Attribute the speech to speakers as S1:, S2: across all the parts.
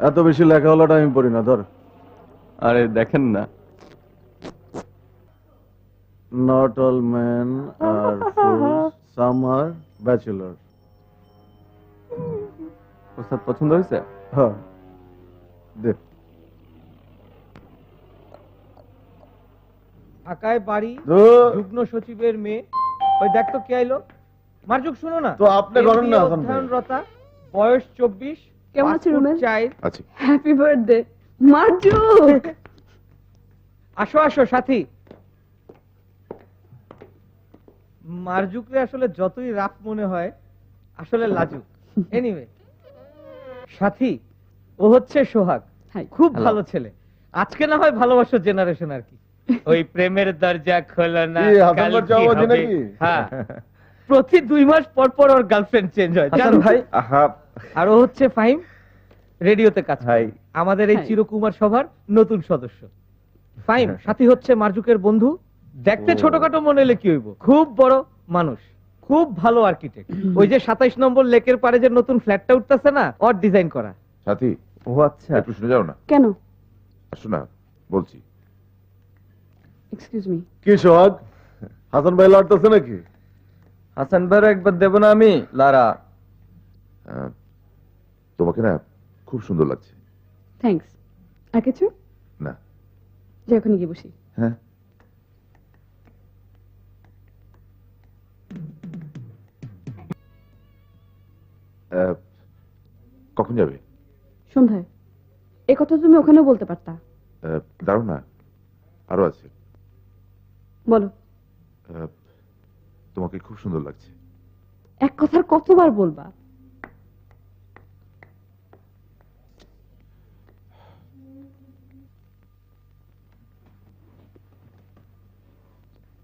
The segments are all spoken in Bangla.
S1: এত বেশি লেখাগুলোটা আমি পড়ি না, ধর।
S2: আরে দেখেন না।
S1: Not all men are fools, some are bachelors.
S2: ওস্তাদ পছন্দ হয়েছে?
S1: হ্যাঁ, দে।
S3: ঢাকায় বাড়ি, যুগ্ম সচিবের মেয়ে। ওই দেখ তো কে আইলো। মার্জুক শুনো না
S1: তো আপনি করেন না হাসান ভাই।
S3: অধ্যয়নরতা, বয়স 24।
S4: কেমন আছেন রুমেল?
S5: আছি।
S4: Happy birthday Marzuk.
S3: আসো আসো সাথী। মার্জুকরে আসলে যতই রাফ মনে হয় আসলে লাজুক। এনিওয়ে, সাথী ও হচ্ছে সোহাগ, খুব ভালো ছেলে। আজকে না হয় ভালোবাসার জেনারেশন আর কি। ওই প্রেমের দরজা খোলো না, কাল কি হবে। হ্যাঁ, প্রতি 2 মাস পর পর ওর গার্লফ্রেন্ড চেঞ্জ হয় জানো ভাই। আর ও হচ্ছে ফাহিম, রেডিওতে কাজ করে, আমাদের এই চিরকুমার সভার নতুন সদস্য। ফাহিম সাথী হচ্ছে মার্জুকের বন্ধু। দেখতে ছোটখাটো মনে হলে কি হইব, খুব বড় মানুষ, খুব ভালো আর্কিটেক্ট। ওই যে 27 নম্বর লেকের পারে যে নতুন ফ্ল্যাটটা উঠতেছে না, ওর ডিজাইন করা।
S5: সাথী,
S2: ও আচ্ছা,
S5: একটু শুনে যাও না।
S4: কেন?
S5: আসো না, বলছি।
S4: Excuse me.
S1: কি সোহাগ, হাসান ভাই লড়তেছে নাকি?
S2: হাসান ভাইয়ের একবার দেব না আমি লারা।
S5: তোমাকে না খুব সুন্দর লাগছে।
S4: থ্যাঙ্কস। আর কিছু
S5: না।
S4: যে ওখানে গিয়ে বসি।
S5: হ্যাঁ, কখন যাবে?
S4: সন্ধ্যায়। এ কথা তুমি ওখানেও বলতে পারতা।
S5: দাঁড়ো না, আরো আছে।
S4: বলো।
S5: তোমাকে খুব সুন্দর লাগছে।
S4: এক কথার কতবার বলবা?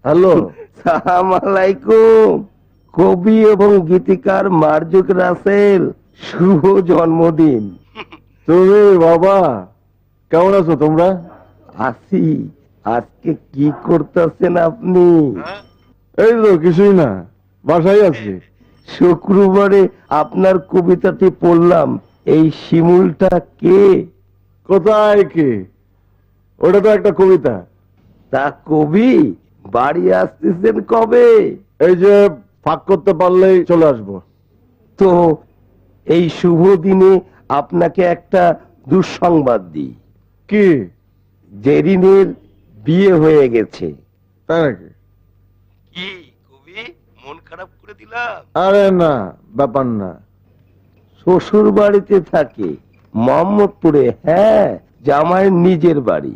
S1: হ্যালো,
S6: সালাম আলাইকুম। কবি এবং গীতিকার মার্জুক রাসেল, শুভ জন্মদিন।
S1: তুমি বাবা কেমন আছো তোমরা?
S6: আসি। আজকে কি করতেছেন আপনি?
S1: এই তো কিছুই না, বাসায় আছি।
S6: শুক্রবারে আপনার কবিতাটি পড়লাম। এই শিমুলটা কে?
S1: কোথায় কে? ওটা তো একটা কবিতা।
S6: তা কবি বাড়ি আসতেছেন কবে?
S1: এই যে ফাঁক করতে পারলেই চলে আসবো।
S6: তো এই শুভ দিনে আপনাকে একটা দুঃসংবাদ দিই।
S1: কি?
S6: জেরিনের বিয়ে হয়ে গেছে।
S1: তাই নাকি?
S6: কি কবি, মন খারাপ করে দিলাম?
S1: আরে না, ব্যাপার না।
S6: শ্বশুর বাড়িতে থাকে, মোহাম্মদপুরে। হ্যাঁ, জামাইয়ের নিজের বাড়ি।